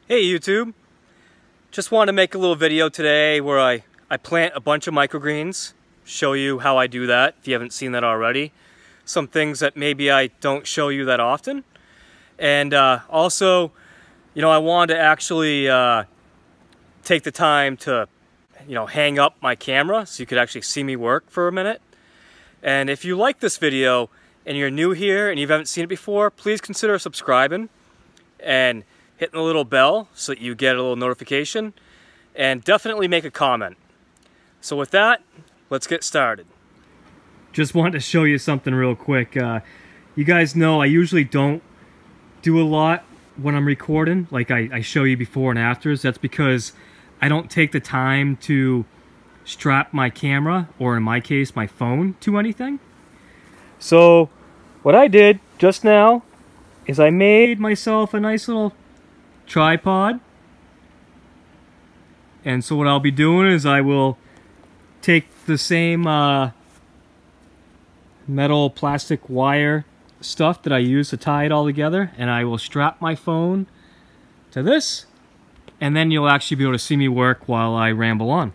Hey YouTube, just wanted to make a little video today where I plant a bunch of microgreens, show you how I do that if you haven't seen that already. Some things that maybe I don't show you that often. And also, I wanted to actually take the time to, hang up my camera so you could actually see me work for a minute. And if you like this video and you're new here and you haven't seen it before, please consider subscribing and hitting the little bell so that you get a little notification, and definitely make a comment. So with that, let's get started. Just wanted to show you something real quick. You guys know I usually don't do a lot when I'm recording, like I show you before and afters. That's because I don't take the time to strap my camera, or in my case my phone, to anything. So what I did just now is I made myself a nice little tripod. And so what I'll be doing is I will take the same metal plastic wire stuff that I use to tie it all together, and I will strap my phone to this, and then you'll actually be able to see me work while I ramble on.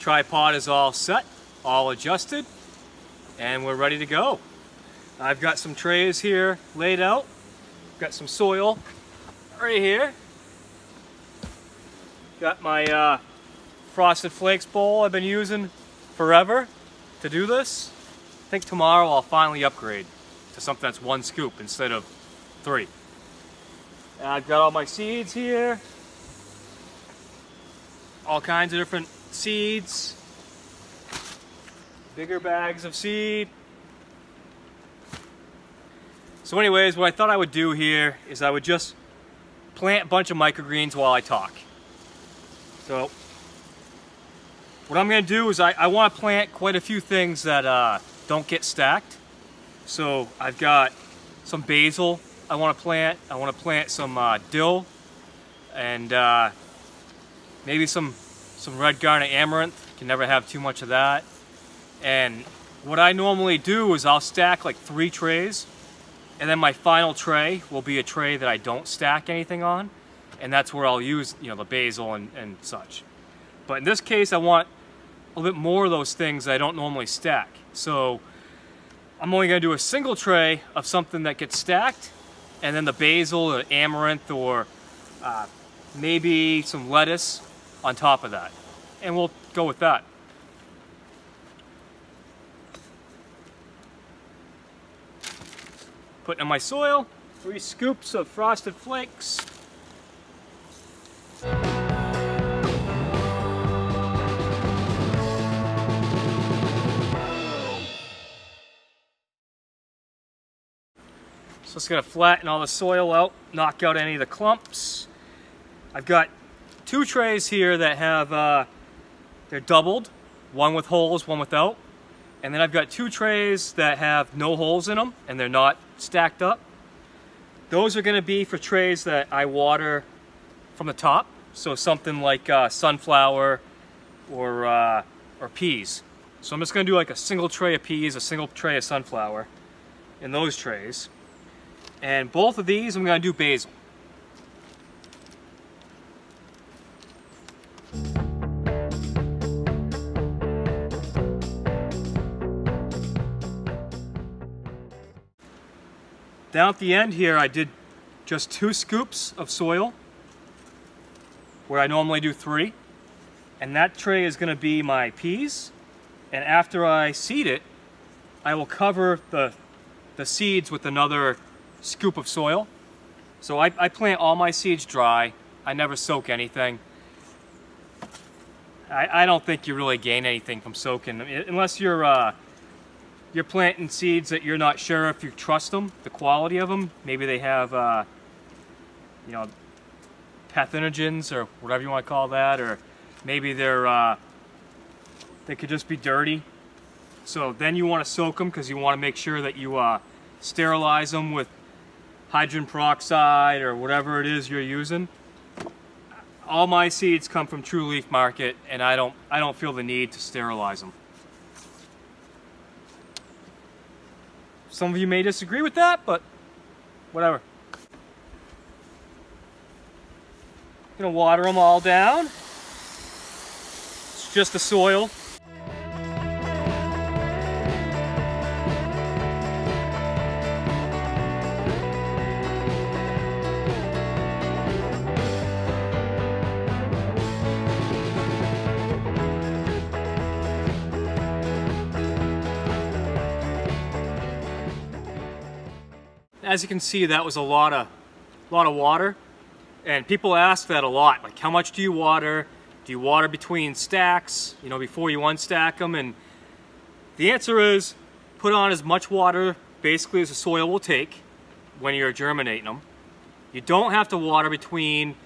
Tripod is all set, all adjusted, and we're ready to go. I've got some trays here laid out. Got some soil right here. Got my Frosted Flakes bowl I've been using forever to do this. I think tomorrow I'll finally upgrade to something that's 1 scoop instead of 3. And I've got all my seeds here. All kinds of different seeds. Bigger bags of seed. So anyways, what I thought I would do here is I would just plant a bunch of microgreens while I talk. So what I'm going to do is I want to plant quite a few things that don't get stacked. So I've got some basil I want to plant. I want to plant some dill, and maybe some red garnet amaranth. You can never have too much of that. And what I normally do is I'll stack like 3 trays, and then my final tray will be a tray that I don't stack anything on, and that's where I'll use the basil and such. But in this case I want a little bit more of those things that I don't normally stack. So I'm only going to do a single tray of something that gets stacked, and then the basil or amaranth, or maybe some lettuce on top of that, and we'll go with that. Putting in my soil, 3 scoops of Frosted Flakes. So it's going to flatten all the soil out, knock out any of the clumps. I've got 2 trays here that have, they're doubled, one with holes, one without. And then I've got 2 trays that have no holes in them, and they're not stacked up. Those are going to be for trays that I water from the top. So something like sunflower or peas. So I'm just going to do like a single tray of peas, a single tray of sunflower in those trays. And both of these I'm going to do basil. Down at the end here I did just 2 scoops of soil, where I normally do 3. And that tray is going to be my peas. And after I seed it, I will cover the seeds with another scoop of soil. So I plant all my seeds dry. I never soak anything. I don't think you really gain anything from soaking, unless you're planting seeds that you're not sure if you trust them, the quality of them. Maybe they have, pathogens or whatever you want to call that, or maybe they could just be dirty. So then you want to soak them, because you want to make sure that you sterilize them with hydrogen peroxide or whatever it is you're using. All my seeds come from True Leaf Market, and I don't feel the need to sterilize them. Some of you may disagree with that, but whatever. Gonna water them all down. It's just the soil. As you can see, that was a lot of water, and people ask that a lot, like how much do you water? Do you water between stacks, you know, before you unstack them? And the answer is put on as much water basically as the soil will take when you're germinating them. You don't have to water between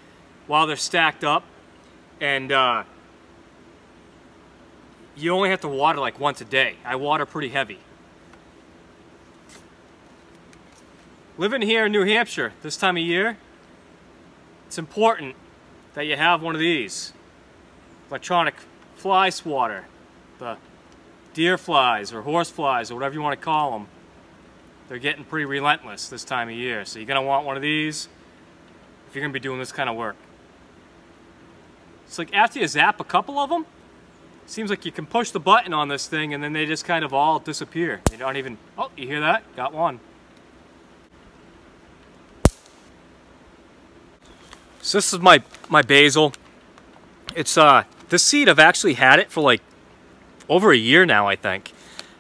while they're stacked up, and you only have to water like once a day. I water pretty heavy. Living here in New Hampshire this time of year, it's important that you have one of these. Electronic fly swatter, the deer flies or horse flies or whatever you want to call them. They're getting pretty relentless this time of year, so you're going to want one of these if you're going to be doing this kind of work. It's like after you zap a couple of them, it seems like you can push the button on this thing and then they just kind of all disappear. They don't even, oh, you hear that? Got one. So this is my basil. It's this seed, I've actually had it for like over a year now, I think,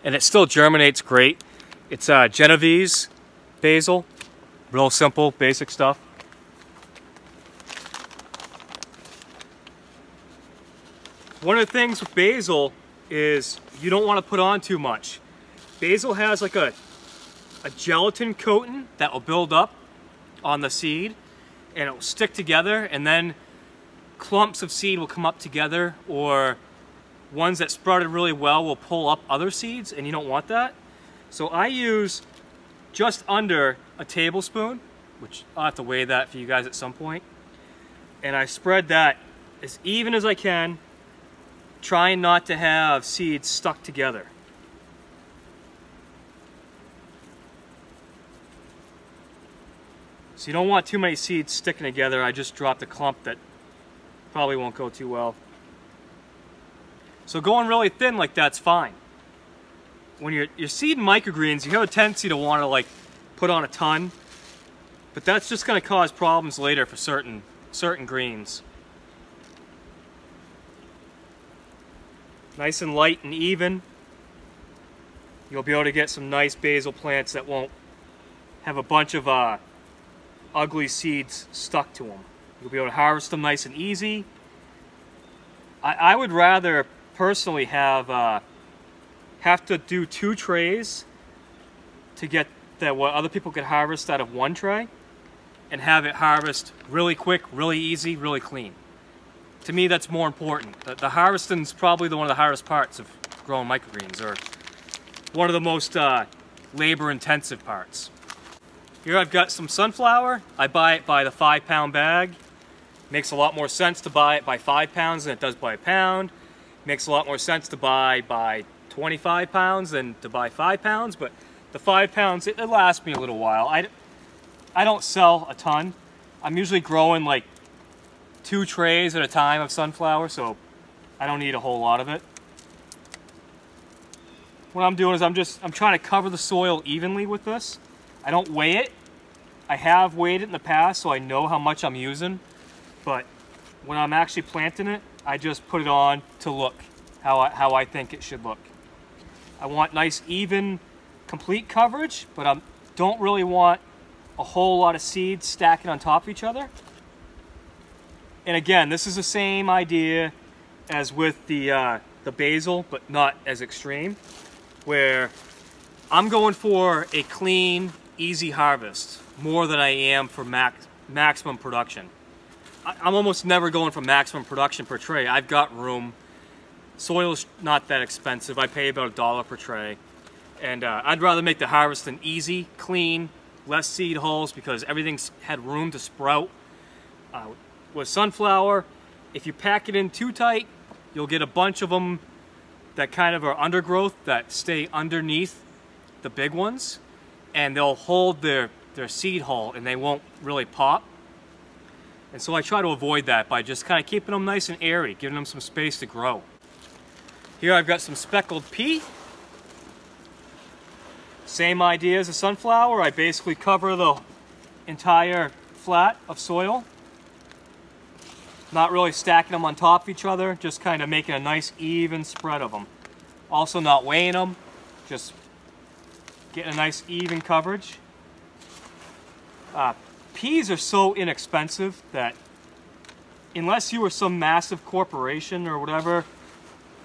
and it still germinates great. It's Genovese basil, real simple, basic stuff. One of the things with basil is you don't want to put on too much. Basil has like a gelatin coating that will build up on the seed, and it will stick together, and then clumps of seed will come up together, or ones that sprouted really well will pull up other seeds, and you don't want that. So I use just under a tablespoon, which I'll have to weigh that for you guys at some point, and I spread that as even as I can, trying not to have seeds stuck together. So you don't want too many seeds sticking together. I just dropped a clump that probably won't go too well. So going really thin like that's fine. When you're seeding microgreens, you have a tendency to want to like put on a ton, but that's just going to cause problems later for certain greens. Nice and light and even. You'll be able to get some nice basil plants that won't have a bunch of ugly seeds stuck to them. You'll be able to harvest them nice and easy. I would rather personally have to do 2 trays to get that what other people could harvest out of 1 tray, and have it harvest really quick, really easy, really clean. To me, that's more important. The harvesting is probably one of the hardest parts of growing microgreens, or one of the most labor-intensive parts. Here I've got some sunflower. I buy it by the 5-pound bag. Makes a lot more sense to buy it by 5 pounds than it does by a pound. Makes a lot more sense to buy by 25 pounds than to buy 5 pounds, but the 5 pounds, it lasts me a little while. I don't sell a ton. I'm usually growing like 2 trays at a time of sunflower, so I don't need a whole lot of it. What I'm doing is I'm trying to cover the soil evenly with this. I don't weigh it. I have weighed it in the past, so I know how much I'm using, but when I'm actually planting it, I just put it on to look how I think it should look. I want nice, even, complete coverage, but I don't really want a whole lot of seeds stacking on top of each other. And again, this is the same idea as with the basil, but not as extreme, where I'm going for a clean, easy harvest more than I am for maximum production. I'm almost never going for maximum production per tray. I've got room. Soil's not that expensive. I pay about $1 per tray. And I'd rather make the harvesting easy, clean, less seed holes, because everything's had room to sprout. With sunflower, if you pack it in too tight, you'll get a bunch of them that kind of are undergrowth that stay underneath the big ones. and they'll hold their seed hull and they won't really pop. And so I try to avoid that by just kind of keeping them nice and airy, giving them some space to grow. Here I've got some speckled pea. Same idea as a sunflower. I basically cover the entire flat of soil. Not really stacking them on top of each other, just kind of making a nice even spread of them. Also not weighing them, just getting a nice even coverage. Peas are so inexpensive that unless you were some massive corporation or whatever,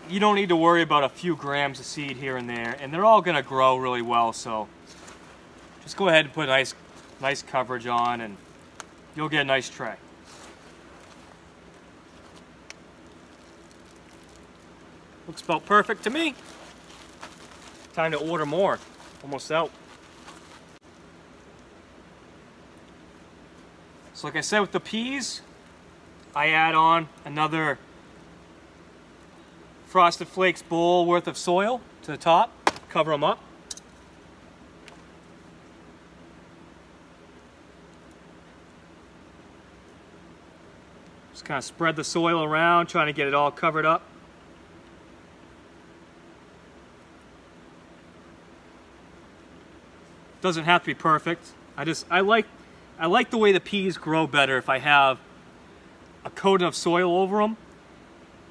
you don't need to worry about a few grams of seed here and there, and they're all going to grow really well. So just go ahead and put nice coverage on and you'll get a nice tray. Looks about perfect to me. Time to order more. Almost out. So like I said with the peas, I add on another Frosted Flakes bowl worth of soil to the top, cover them up. Just kind of spread the soil around, trying to get it all covered up. Doesn't have to be perfect. I like the way the peas grow better if I have a coating of soil over them.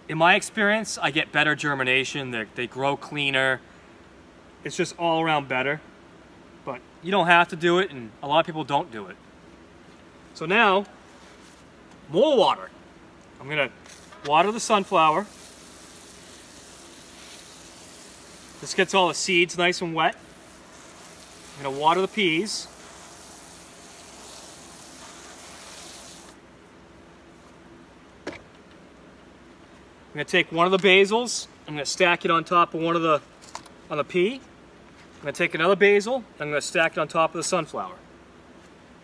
In my experience, I get better germination. They grow cleaner. It's just all around better. But you don't have to do it, and a lot of people don't do it. So now, more water. I'm gonna water the sunflower. This gets all the seeds nice and wet. I'm gonna water the peas. I'm going to take one of the basils, I'm going to stack it on top of on the pea. I'm going to take another basil, and I'm going to stack it on top of the sunflower.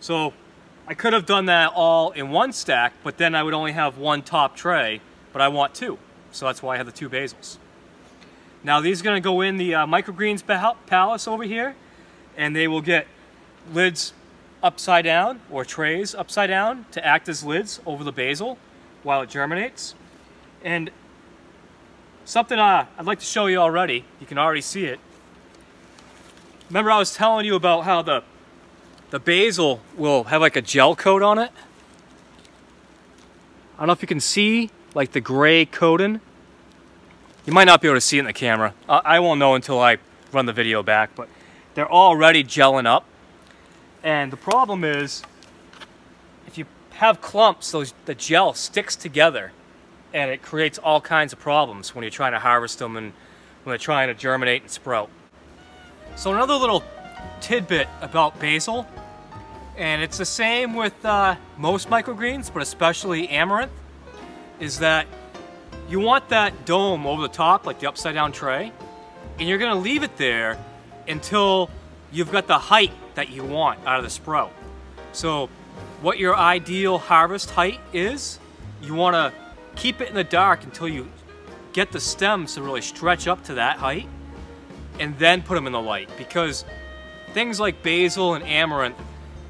So I could have done that all in one stack, but then I would only have one top tray, but I want two. So that's why I have the two basils. Now these are going to go in the Microgreens palace over here, and they will get lids upside down, or trays upside down, to act as lids over the basil while it germinates. And something I'd like to show you already, you can already see it. Remember I was telling you about how the basil will have like a gel coat on it? I don't know if you can see like the gray coating. You might not be able to see it in the camera. I won't know until I run the video back, but they're already gelling up. And the problem is, if you have clumps, the gel sticks together. And it creates all kinds of problems when you're trying to harvest them and when they're trying to germinate and sprout. So another little tidbit about basil, and it's the same with most microgreens, but especially amaranth, is that you want that dome over the top, like the upside down tray, and you're going to leave it there until you've got the height that you want out of the sprout. So what your ideal harvest height is, you want to keep it in the dark until you get the stems to really stretch up to that height, and then put them in the light, because things like basil and amaranth,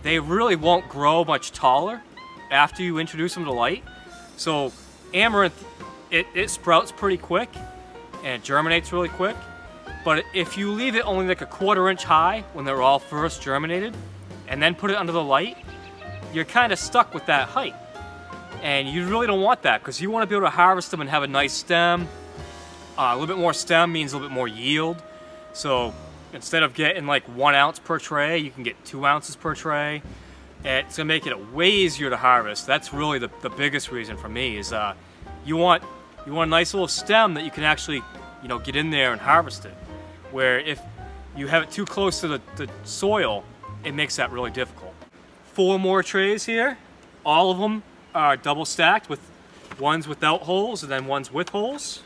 they really won't grow much taller after you introduce them to light. So amaranth, it sprouts pretty quick and it germinates really quick, but if you leave it only like a 1/4 inch high when they're all first germinated and then put it under the light, you're kind of stuck with that height. And you really don't want that, because you want to be able to harvest them and have a nice stem. A little bit more stem means a little bit more yield. So instead of getting like 1 ounce per tray, you can get 2 ounces per tray. It's going to make it way easier to harvest. That's really the biggest reason for me, is you want a nice little stem that you can actually, get in there and harvest it. Where if you have it too close to the soil, it makes that really difficult. 4 more trays here. All of them are double stacked, with ones without holes and then ones with holes.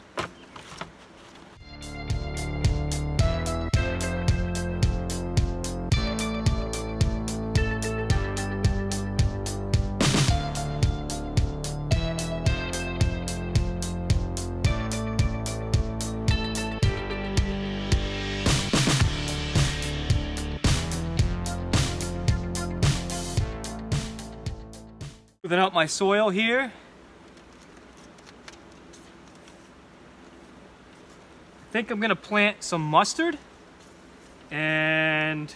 Smoothing out my soil here. I think I'm gonna plant some mustard and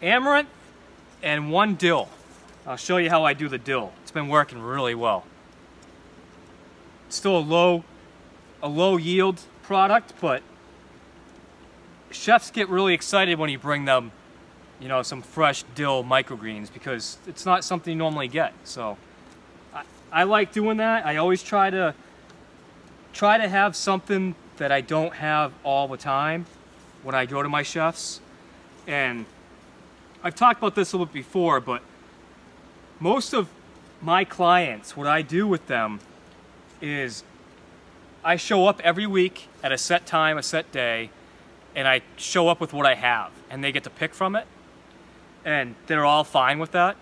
amaranth and 1 dill. I'll show you how I do the dill. It's been working really well. It's still a low yield product, but chefs get really excited when you bring them, you know, some fresh dill microgreens, because it's not something you normally get. So I like doing that. I always try to have something that I don't have all the time when I go to my chefs. And I've talked about this a little bit before, but most of my clients, what I do with them is I show up every week at a set time, a set day, and I show up with what I have, and they get to pick from it, and they're all fine with that.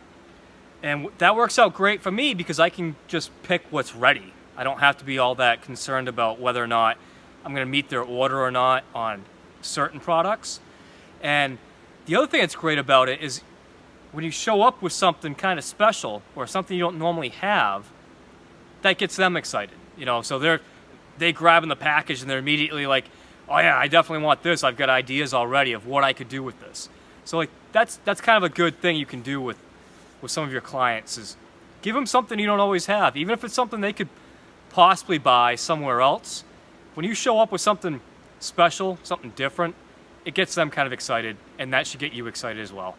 And that works out great for me because I can just pick what's ready. I don't have to be all that concerned about whether or not I'm going to meet their order or not on certain products. And the other thing that's great about it is when you show up with something kind of special or something you don't normally have, that gets them excited. You know, so they grab in the package and they're immediately like, oh yeah, I definitely want this. I've got ideas already of what I could do with this. So like that's kind of a good thing you can do with some of your clients, is give them something you don't always have. Even if it's something they could possibly buy somewhere else, when you show up with something special, something different, it gets them kind of excited, and that should get you excited as well.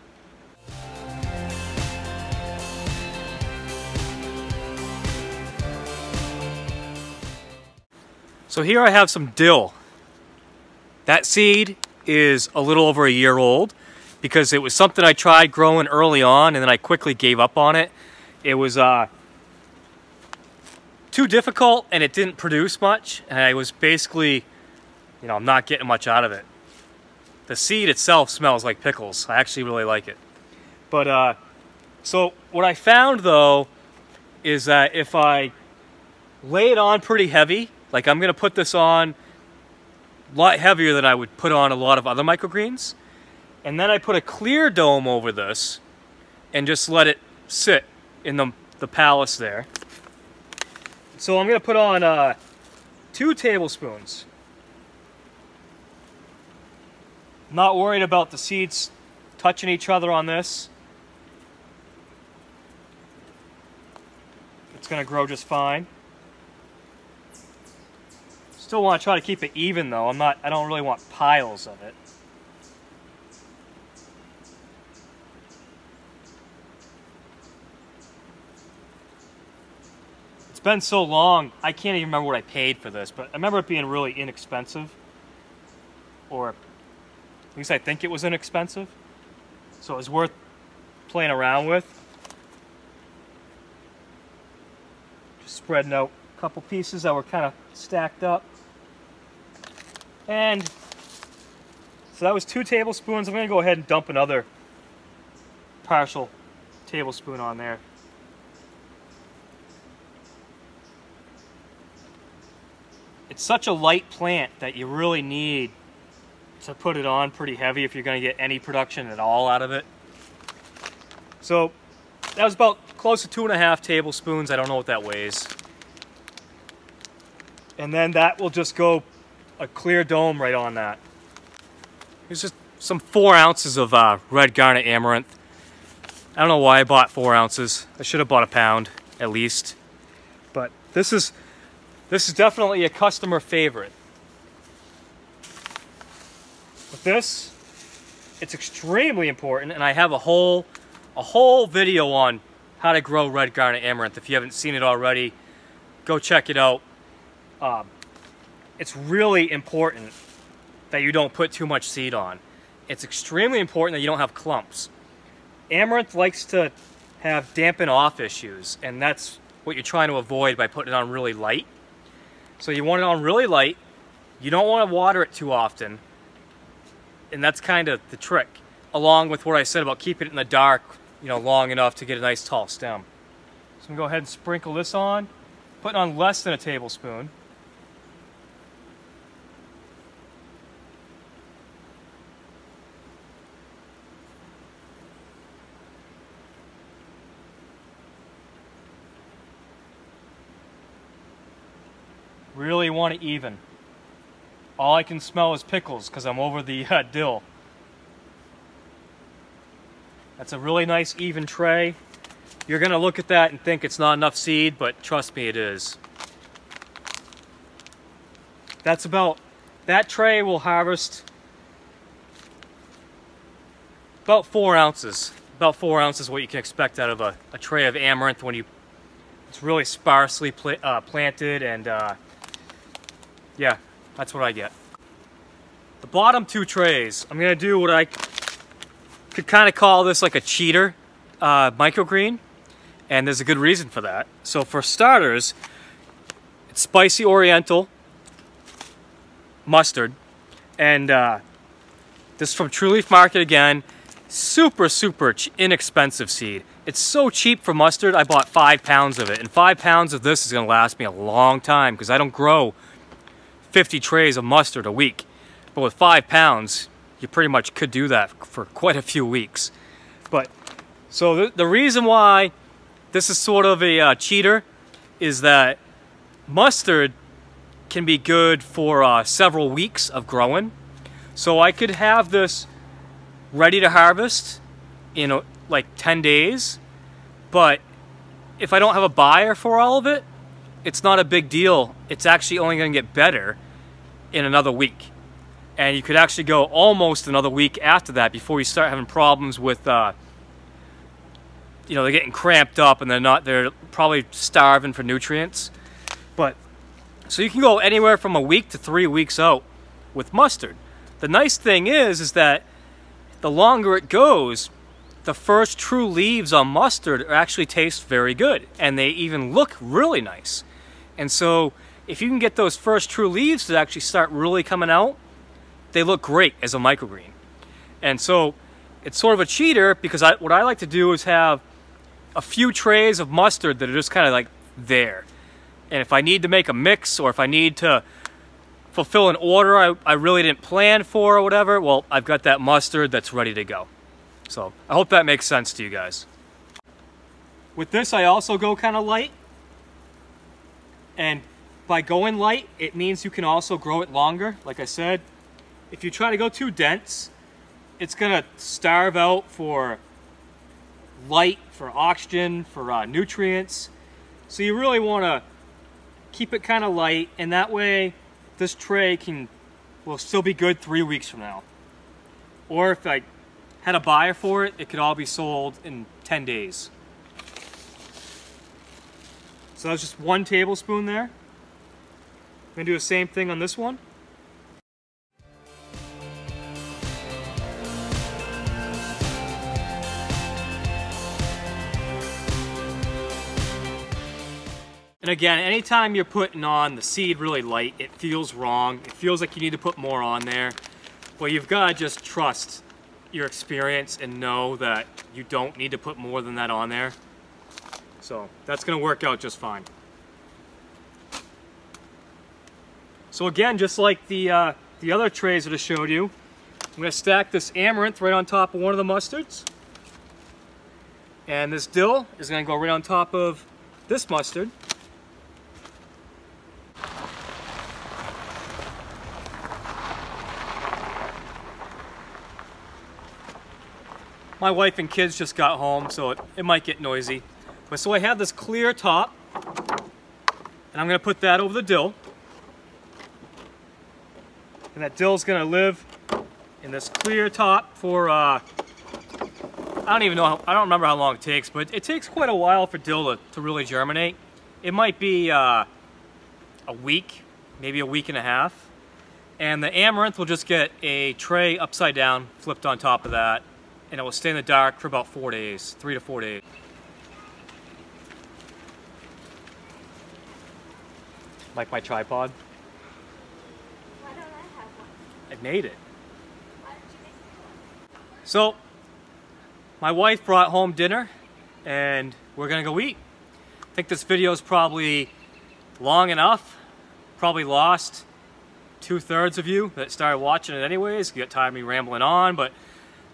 So here I have some dill. That seed is a little over a year old because it was something I tried growing early on and then I quickly gave up on it. It was too difficult and it didn't produce much, and I was basically, you know, I'm not getting much out of it. The seed itself smells like pickles. I actually really like it. But so what I found though is that if I lay it on pretty heavy, like I'm gonna put this on a lot heavier than I would put on a lot of other microgreens, and then I put a clear dome over this and just let it sit in the palace there. So I'm gonna put on 2 tablespoons. Not worried about the seeds touching each other on this. It's gonna grow just fine. Still want to try to keep it even though. I don't really want piles of it. It's been so long, I can't even remember what I paid for this, but I remember it being really inexpensive. Or at least I think it was inexpensive. So it was worth playing around with. Just spreading out a couple pieces that were kind of stacked up. And so that was 2 tablespoons. I'm going to go ahead and dump another partial tablespoon on there. It's such a light plant that you really need to put it on pretty heavy if you're going to get any production at all out of it. So that was about close to 2.5 tablespoons. I don't know what that weighs. And then that will just go a clear dome right on that. Here's just some 4 ounces of red garnet amaranth. I don't know why I bought 4 ounces. I should have bought a pound at least. But this is definitely a customer favorite. With this, it's extremely important, and I have a whole video on how to grow red garnet amaranth. If you haven't seen it already, go check it out. It's really important that you don't put too much seed on. It's extremely important that you don't have clumps. Amaranth likes to have dampen off issues, and that's what you're trying to avoid by putting it on really light. So you want it on really light. You don't want to water it too often, and that's kind of the trick, along with what I said about keeping it in the dark, you know, long enough to get a nice tall stem. So I'm going to go ahead and sprinkle this on, putting on less than a tablespoon. Really want it even. All I can smell is pickles because I'm over the dill. That's a really nice even tray. You're gonna look at that and think it's not enough seed, but trust me, it is. That tray will harvest about 4 ounces. About 4 ounces what you can expect out of a tray of amaranth when it's really sparsely planted, and yeah, that's what I get. The bottom 2 trays, I'm gonna do what I could kind of call this like a cheater microgreen, and there's a good reason for that. So for starters, it's spicy oriental mustard, and this is from True Leaf Market again. Super inexpensive seed. It's so cheap for mustard. I bought 5 pounds of it, and 5 pounds of this is gonna last me a long time because I don't grow 50 trays of mustard a week. But with 5 pounds, you pretty much could do that for quite a few weeks. But so the reason why this is sort of a cheater is that mustard can be good for several weeks of growing. So I could have this ready to harvest in like 10 days, but if I don't have a buyer for all of it, it's not a big deal. It's actually only going to get better in another week. And you could actually go almost another week after that before you start having problems with, they're getting cramped up and they're probably starving for nutrients. But, so you can go anywhere from a week to 3 weeks out with mustard. The nice thing is that the longer it goes, the first true leaves on mustard actually taste very good, and they even look really nice. And so if you can get those first true leaves to actually start really coming out, they look great as a microgreen. And so it's sort of a cheater because what I like to do is have a few trays of mustard that are just kind of like there. And if I need to make a mix, or if I need to fulfill an order I really didn't plan for or whatever, well, I've got that mustard that's ready to go. So I hope that makes sense to you guys. With this, I also go kind of light. And by going light, it means you can also grow it longer. Like I said, if you try to go too dense, it's gonna starve out for light, for oxygen, for nutrients. So you really wanna keep it kind of light, and that way this tray will still be good 3 weeks from now. Or if I had a buyer for it, it could all be sold in 10 days. So that's just 1 tablespoon there. I'm gonna do the same thing on this one. And again, anytime you're putting on the seed really light, it feels wrong. It feels like you need to put more on there. Well, you've got to just trust your experience and know that you don't need to put more than that on there. So that's going to work out just fine. So again, just like the other trays that I showed you, I'm going to stack this amaranth right on top of one of the mustards. And this dill is going to go right on top of this mustard. My wife and kids just got home, so it might get noisy. But so I have this clear top, and I'm going to put that over the dill. And that dill's going to live in this clear top for, I don't remember how long it takes, but it takes quite a while for dill to really germinate. It might be a week, maybe a week and a half. And the amaranth will just get a tray upside down, flipped on top of that, and it will stay in the dark for about 4 days, 3 to 4 days. Like my tripod. Why don't I have one? I made it. Why did you make it? So, my wife brought home dinner, and we're gonna go eat. I think this video is probably long enough. Probably lost 2/3 of you that started watching it anyways. You got tired of me rambling on, but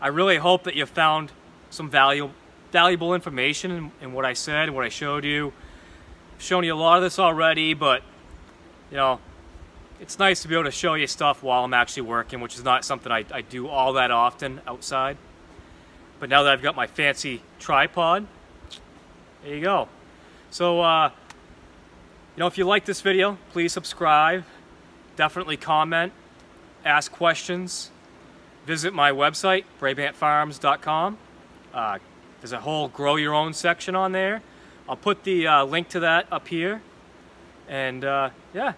I really hope that you found some valuable information in what I said and what I showed you. I've shown you a lot of this already, but you know, it's nice to be able to show you stuff while I'm actually working, which is not something I do all that often outside. But now that I've got my fancy tripod, there you go. So, you know, if you like this video, please subscribe, definitely comment, ask questions, visit my website, brabantfarms.com. There's a whole grow your own section on there. I'll put the link to that up here. And yeah,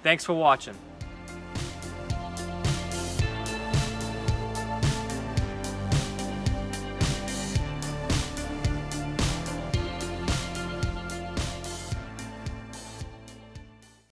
thanks for watching.